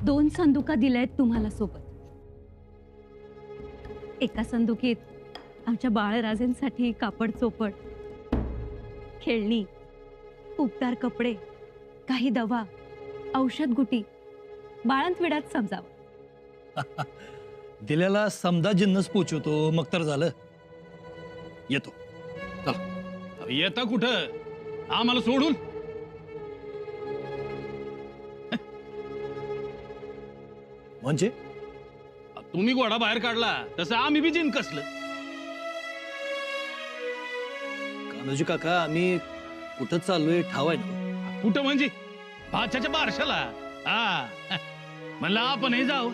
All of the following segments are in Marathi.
2 संदुका दिल्यात तुम्हाला सोबत. एका संदुकीत आमच्या बाळराजेंसाठी कापड चोपड, खेळणी, उपदार कपडे, काही दवा, औषध गुटी, बाळंतविड्यात समजावं. दिलेला समजा जिन्नस पोचवतो मग तर झालं. येतो. चला. येता कुठं? आम्हाला सोडून म्हणजे तुम्ही घोडा बाहेर काढला तसं आम्ही बी जिंकसलं. कान्होजी काका आम्ही कुठं चाललोय ठाव आहे ना? कुठं म्हणजे भाच्याच्या बारशाला. हा म्हणलं आपणही जाऊ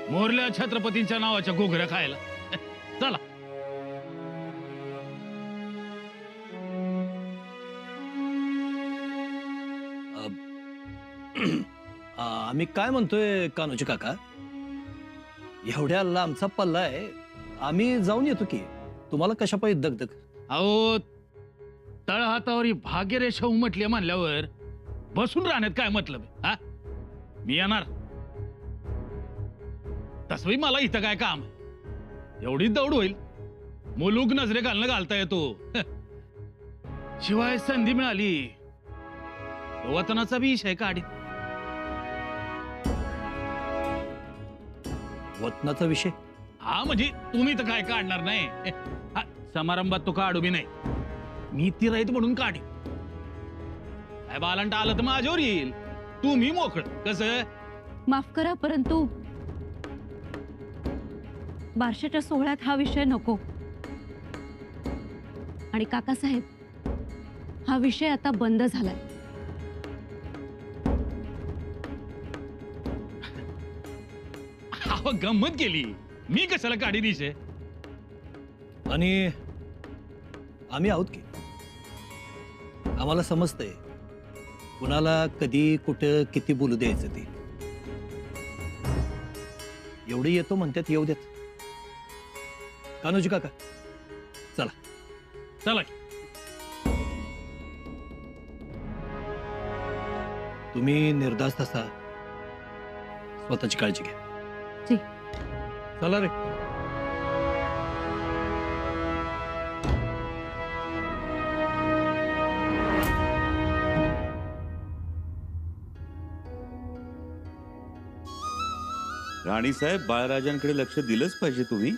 मोरल्या छत्रपतींच्या नावाच्या घोगऱ्या खायला. चला. आम्ही काय म्हणतोय कान्होजी काका, एवढ्या लांबचा पल्ला आहे, आम्ही जाऊन येतो की. तुम्हाला कशा पाहिजे दगदग? अहो तळहातावर भाग्यरेषा उमटली म्हणल्यावर बसून राहण्यात काय मतलब आहे? हा मी येणार तसही मला इथं काय काम आहे? एवढी दौड होईल. मुलूक नजरे घालणं घालता येतो. शिवाय संधी मिळाली वतनाचा बी विषय काढी. वतनाचा विषय? हा म्हणजे तुम्ही तर काय काढणार नाही. हा, समारंभात तो काढू बी नाही. मी ती राहीत म्हणून काढी. काय बालंट आलं तर माझ्यावर येईल. तुम्ही मोकळ कसं. माफ करा, परंतु बारशाच्या सोहळ्यात हा विषय नको. आणि काकासाहेब, हा विषय आता बंद झालाय. अहो गंमत केली. मी कशाला काढी दिशे. आणि आम्ही आहोत की. आम्हाला समजतंय कुणाला कधी कुठं किती बोलू द्यायचं ते. एवढे येतो म्हणतात, येऊ देत. कान्होजी काका चला. चला. तुम्ही निर्धास्त असा, स्वतःची काळजी घ्या. जी. चला रे. राणीसाहेब, बाळराजांकडे लक्ष दिलंच पाहिजे तुम्ही,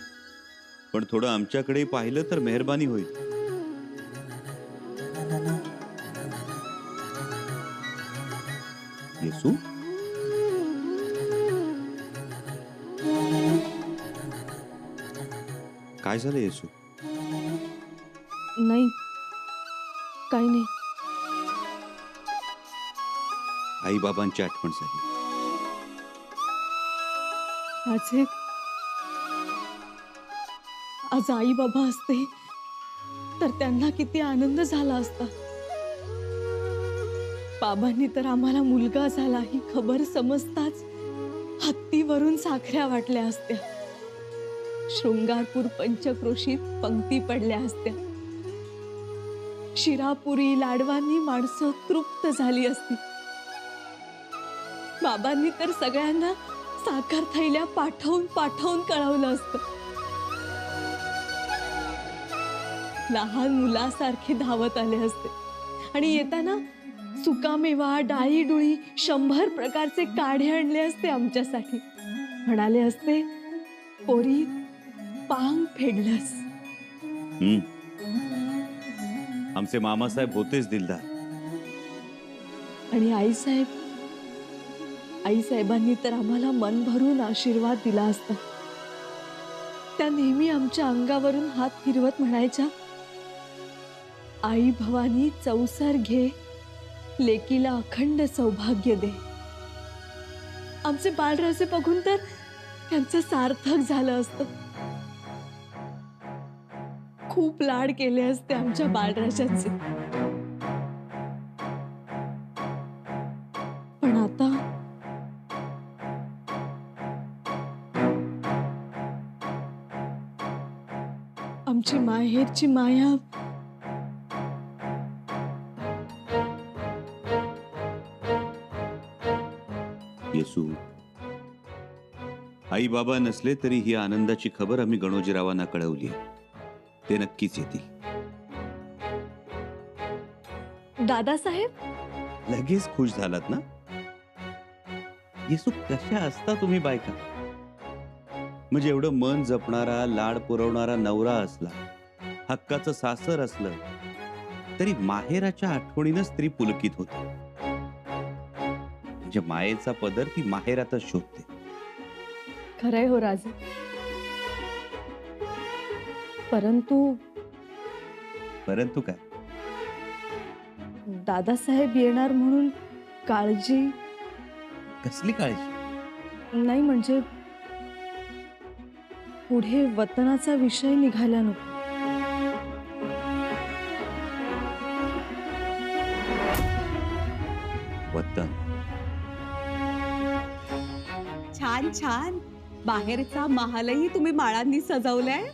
पण थोडं आमच्याकडे पाहिलं तर मेहरबानी होईल. येसू, काय झालं येसू? नाही, काही नाही. आई बाबांची आठवण झाली. आज आई बाबा असते तर त्यांना किती आनंद झाला असता. बाबांनी तर आम्हाला मुलगा झाला ही खबर समजताच हत्तीवरून साखऱ्या वाटल्या असत्या. शृंगारपूर पंचक्रोशीत पंक्ती पडल्या असत्या. शिरापुरी लाडवांनी माणसं तृप्त झाली असती. बाबांनी तर सगळ्यांना साखर थैल्या पाठवून पाठवून कळवलं असतं. लहान मुलासारखे धावत आले असते आणि येताना सुकामेवा, डाळी डुळी 100 प्रकारचे काढे आणले असते आमच्यासाठी. म्हणाले असते, पोरी पांग फेडलंस. आमचे मामासाहेब होतेच दिलदार. आणि आईसाहेबांनी तर आम्हाला मन भरून आशीर्वाद दिला असता. त्या नेहमी आमच्या अंगावरून हात फिरवत म्हणायच्या, आई भवानी चौसर घे, लेकीला अखंड सौभाग्य दे. आमचे बाळराजे बघून तर त्यांचं सार्थक झालं असतं. खूप लाड केले असते आमच्या बाळराजांचे. पण आता आमची माहेरची माया येसू, आई बाबा नसले तरी ही आनंदाची खबर आम्ही गणोजीरावांना कळवली आहे. ते नक्कीच येतील. दादासाहेब, लगेच खुश झालात ना? येसू, कशा असता तुम्ही बायका? म्हणजे एवढं मन जपणारा, लाड पुरवणारा नवरा असला, हक्काचं सासर असलं तरी माहेराच्या आठवणीनं स्त्री पुलकित होते. म्हणजे मायेचा पदर ती माहेरातच शोधते. खरंय हो राजे. परंतु परंतु काय? दादासाहेब येणार म्हणून काळजी कसली काळजी? नाही, म्हणजे पुढे वतनाचा विषय निघायला नको. वतन? छान छान. बाहेरचा महालही तुम्ही माळांनी सजवलाय.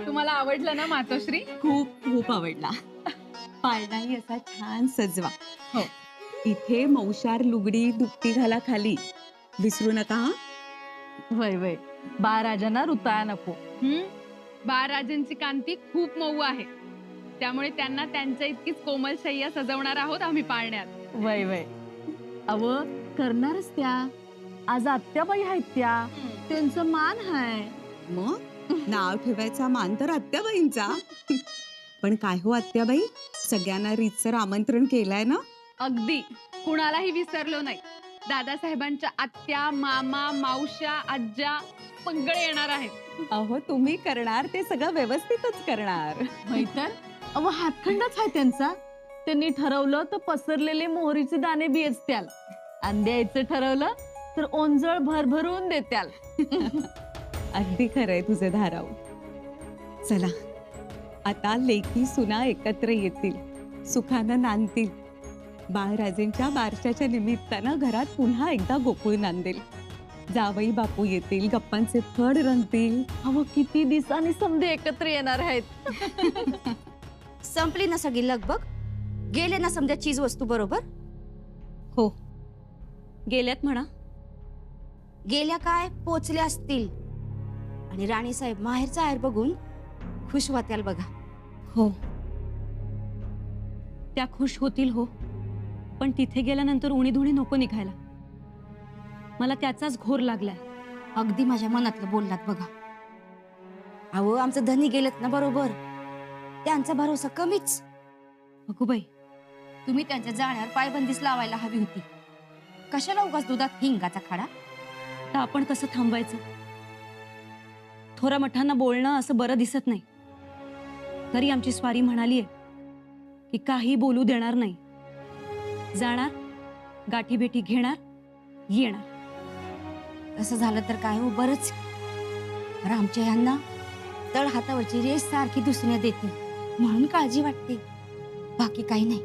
तुम्हाला आवडलं ना मातोश्री? खूप खूप आवडला. पाळणाही असा छान सजवा. हो. इथे मौशार लुगडी दुपटी घाला खाली. विसरू नका हा. वय वय, बाळराजांना रुताया नको. बाळराजांची कांती खूप मऊ आहे, त्यामुळे त्यांना त्यांच्या इतकीच कोमल शय्या सजवणार आहोत आम्ही पाळण्यात. वय वय, अव करणारच त्या. आज आत्याबाई आहेत त्या, त्यांचं मान हाय. मग नाव ठेवायचा मान तर आत्याबाईंचा. पण काय हो आत्याबाई, सगळ्यांना रीतसर आमंत्रण केलंय ना? अगदी, कुणालाही विसरलो नाही. दादासाहेबांच्या आत्या, मामा, मावश्या, आज्या सगळे येणार आहेत. अहो, तुम्ही करणार ते सगळं व्यवस्थितच करणार. मैतर, अव हातखंडच आहे त्यांचा. त्यांनी ठरवलं तर पसरलेले मोहरीचे दाणे बी त्याल, आणि द्यायचं ठरवलं तर ओंजळ भरभरून देत्याल. अगदी खरंय तुझे धाराव. चला, आता लेकी सुना एकत्र येतील, सुखानं नांदतील. बाळराजेंच्या बारशाच्या निमित्तानं घरात पुन्हा एकदा गोकुळ नांदेल. जावई बापू येतील, गप्पांचे थड रंगतील. अव किती दिवसांनी समधे एकत्र येणार आहेत. संपली ना सगळी लगबग? गेले ना समजा चीज वस्तू बरोबर? हो, गेल्यात म्हणा. गेल्या काय पोचल्या असतील. आणि राणी साहेब माहेरचा आहेर बघून खुश होत्याल बघा. हो, त्या खुश होतील हो. पण तिथे गेल्यानंतर उणी धुणी नको निघायला. मला त्याचाच घोर लागलाय. अगदी माझ्या मनातलं बोललात बघा. अहो, आमचं धनी गेलेत ना बरोबर, त्यांचा भरोसा कमीच. अगुबाई, तुम्ही त्यांच्या जाण्यावर पायबंदीच लावायला हवी होती. कशाला उगाच दुधात हिंगाचा खडा? तर आपण कसं थांबवायचं? थोरा मठांना बोलणं असं बरं दिसत नाही. तरी आमची स्वारी म्हणालीये की काही बोलू देणार नाही. जाणार, गाठी भेटी घेणार, येणार. असं झालं तर काय हो, बरंच. रामच्या यांना तळ हातावरची रेष सारखी दुसऱ्या देते म्हणून काळजी वाटते, बाकी काही नाही.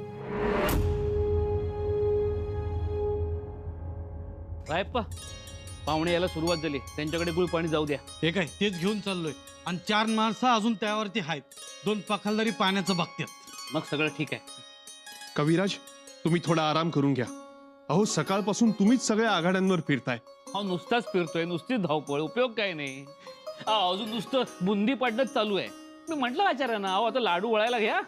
साहेब, पाहुणे यायला सुरुवात झाली, त्यांच्याकडे गुळपाणी जाऊ द्या. हे काय, तेच घेऊन चाललोय. आणि 4 माणसं अजून त्यावरती आहेत. 2 पखालदारी पाण्याचं बघतात. मग सगळं ठीक आहे. कविराज, तुम्ही थोडा आराम करून घ्या. अहो, सकाळपासून तुम्हीच सगळ्या आघाड्यांवर फिरताय. हा, नुसताच फिरतोय, नुसतीच धावपळ, उपयोग काय नाही. अजून नुसतं बुंदी पाडणं चालू आहे. मी म्हटलं आचार्यांना, अहो आता लाडू वळायला घ्या.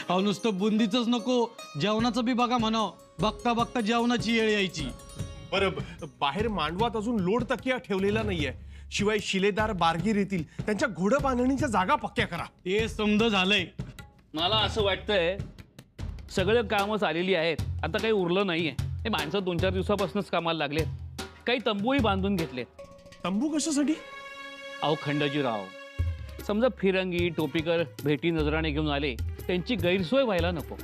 अहो, नुसतं बुंदीच नको, जेवणाचं बी बघा म्हणाव. बघता बघता जेवणाची वेळ यायची. बरं, बाहेर मांडवात अजून लोड तकिया ठेवलेला नाहीये. शिवाय शिलेदार बारगीर येतील, त्यांच्या घोडं बांधणीच्या जागा पक्क्या करा. हे समज झालंय. मला असं वाटतंय सगळं कामं झालेली आहेत, आता काही उरलं नाहीये. हे माणसं 2-4 दिवसापासूनच कामाला लागलेत. काही तंबूही बांधून घेतलेत. तंबू कशासाठी? अहो खंडोजीराव, समजा फिरंगी टोपीकर भेटी नजराने घेऊन आले, त्यांची गैरसोय व्हायला नको.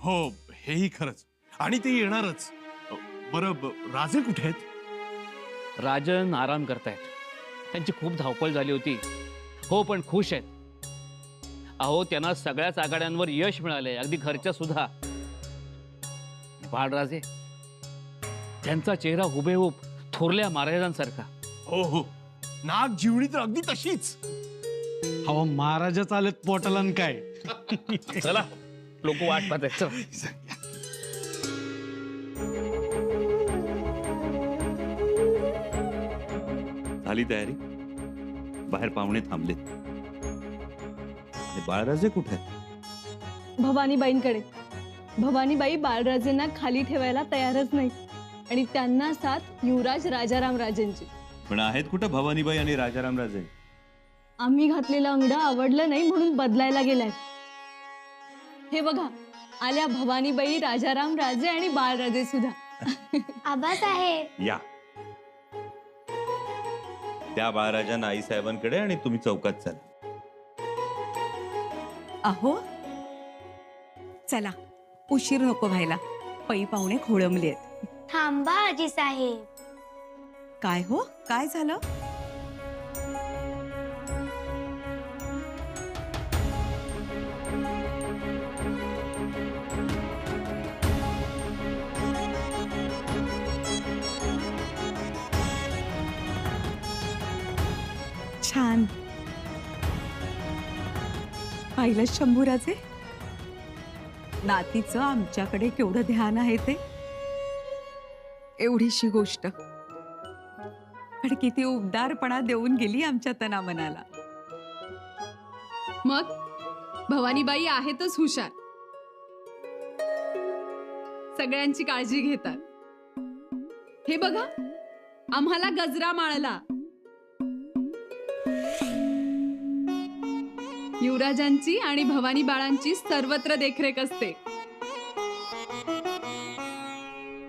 हो, हेही खरंच. आणि ते येणारच. बरं, राजे कुठे आहेत? राजन आराम करतायत. त्यांची खूप धावपळ झाली होती. हो, पण खुश आहेत. अहो, त्यांना सगळ्याच आघाड्यांवर यश मिळालंय, अगदी घरच्या सुद्धा. बाळराजे, त्यांचा चेहरा हुबेहूब थोरल्या महाराजांसारखा. हो हो, नाग जीवणी तर अगदी तशीच. हवा महाराजा चालत पोटाला न काय. चला, लोक वाट पाहतायत. चला. झाली तयारी? बाहेर पाहुणे थांबलेत. आणि बाळराजे कुठे आहेत? भवानीबाईंकडे. भवानीबाई बाळराजेंना खाली ठेवायला तयारच नाही आणि त्यांना साथ युवराज राजाराम राजेंची. पण आहेत कुठं भवानीबाई आणि राजाराम राजे? आम्ही घातलेलं अंगड आवडलं नाही म्हणून बदलायला गेलाय. हे बघा, आल्या भवानीबाई, राजाराम राजे आणि बाळराजे सुद्धा. आबासाहेब, या. त्या बाळराजांना आई साहेबांकडे आणि तुम्ही चौकात चला. अहो चला, उशीर नको व्हायला. पै पाहुणे खोळंबले आहेत. थांबा आजी साहेब. काय हो, काय झालं? छान. पाहिलं शंभूराजे, नातीचं आमच्याकडे केवढं ध्यान आहे ते. एवढीशी गोष्ट पण किती उबदारपणा देऊन गेली आमच्या तनामनाला. मग भवानीबाई आहेतच हुशार, सगळ्यांची काळजी घेतात. हे बघा, आम्हाला गजरा माळला. युवराजांची आणि भवानी बाळांची सर्वत्र देखरेख असते.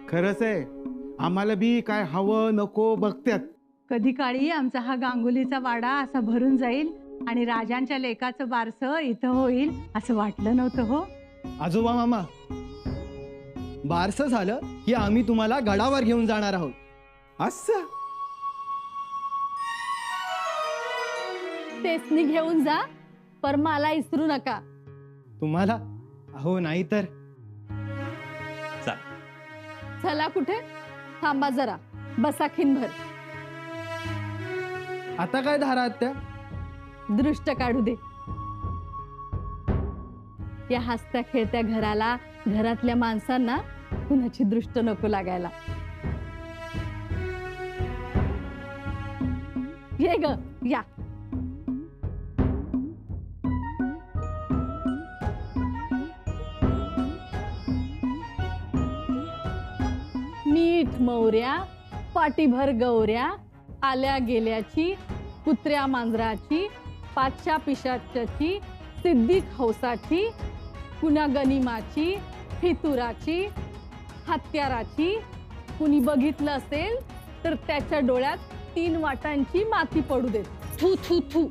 खरंच आहे, आम्हाला बी काय हवं नको बघत्यात. कधी काळी आमचा हा गांगुलीचा वाडा असा भरून जाईल आणि राजांच्या लेकाचं बारसं इथं होईल असं वाटलं नव्हतं हो. आजोबा मामा, बारसं झालं की आम्ही तुम्हाला गडावर घेऊन जाणार आहोत. असं तेसनी घेऊन जा, पर मला इसरू नका. तुम्हाला? अहो नाही तर. चला कुठे? थांबा जरा, बसा खिनभर. आता काय धारा आत्या? दृष्ट काढू दे. या हसत्या खेळत्या घराला, घरातल्या माणसांना कुणाची दृष्ट नको लागायला. ये ग, या. मीठ मोहऱ्या, पाटीभर गौऱ्या, आल्या गेल्याची, कुत्र्या मांजराची, पाचशा पिशाच्याची, सिद्धी हौसाची, कुणा गनिमाची, फितुराची, हत्याराची. कुणी बघितलं असेल तर त्याच्या डोळ्यात 3 वाटांची माती पडू देत. थू थू थू.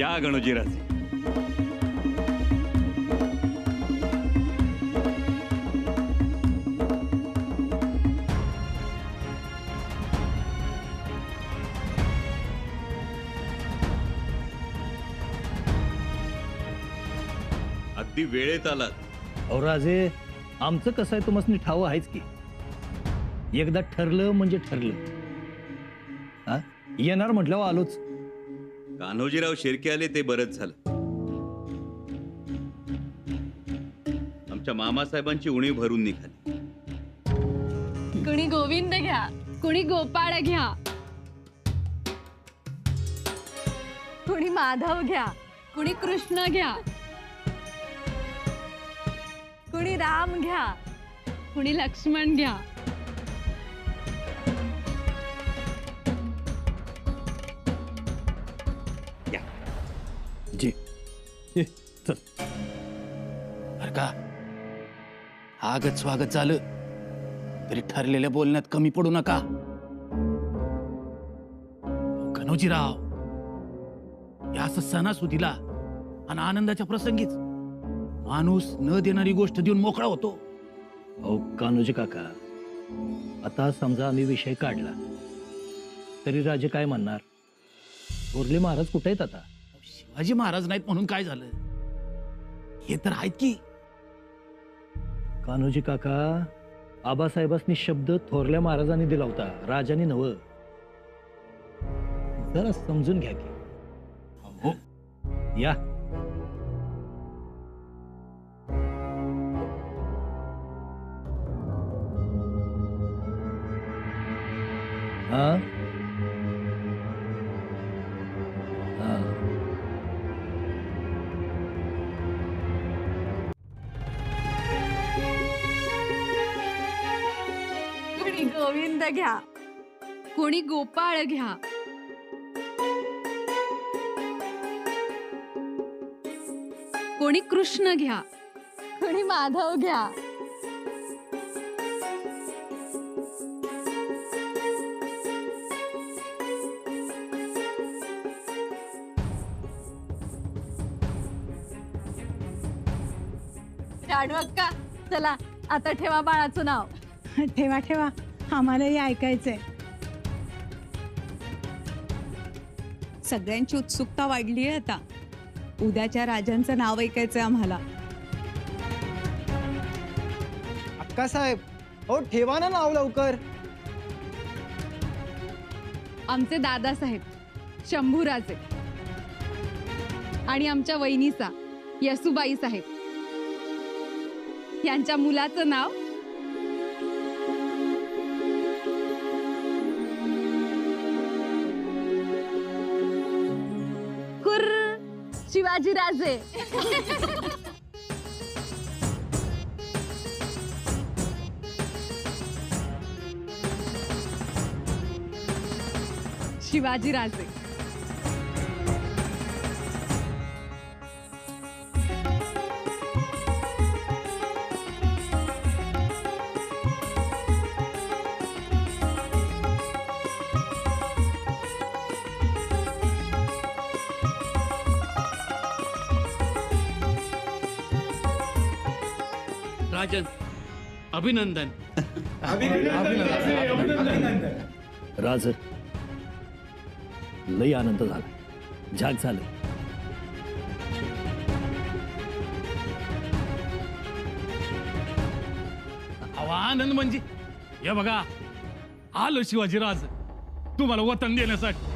या गणोजीराजे. अगदी वेळेत आलात. अहो राजे, आमचं कसं आहे तुम्हाला ठाव आहेच की. एकदा ठरलं म्हणजे ठरलं. हा, येणार म्हटल्यावर आलोच. कान्होजीराव शिर्के आले ते बरंच झालं. आमच्या मामासाहेबांची उणीव भरून निघाली. कुणी गोविंद घ्या, कुणी गोपाळ घ्या, कुणी माधव घ्या, कुणी कृष्ण घ्या, कुणी राम घ्या, कुणी लक्ष्मण घ्या. जी चल. बर का, आगत स्वागत झालं तरी ठरलेल्या बोलण्यात कमी पडू नका. कन्होजीराव, या असं सणासुदीला आणि आनंदाच्या प्रसंगीच माणूस न देणारी गोष्ट देऊन मोकळा होतो. अहो कान्होजी काका, आता समजा आम्ही विषय काढला तरी राजे काय म्हणणार? थोरले महाराज कुठे आहेत आता? शिवाजी महाराज नाहीत म्हणून काय झालं? हे तर आहेत की. कान्होजी काका, आबासाहेबांनी शब्द थोरल्या महाराजांनी दिला होता, राजानी नव. जरा समजून घ्या की. हो, या. हा हा. कुणी गोविंद घ्या, कुणी गोपाळ घ्या, कोणी कृष्ण घ्या, कुणी माधव घ्या, लाडू अक्का. चला आता ठेवा बाळाचं नाव. ठेवा ठेवा, आम्हालाही ऐकायचंय. सगळ्यांची उत्सुकता वाढली आहे आता. उद्याच्या राजांचं नाव ऐकायचंय आम्हाला. अक्कासाहेब, हो ठेवा ना नाव लवकर. आमचे दादासाहेब शंभूराजे आणि आमच्या वहिनीचा यसुबाई साहेब यांच्या मुलाचं नाव कुर्र शिवाजीराजे. शिवाजीराजे. राजन, अभिनंदन. राज, लई आनंद झाला, झाक झालं. आनंद म्हणजे हे बघा, आलो शिवाजीराज तुम्हाला वतन देण्यासाठी.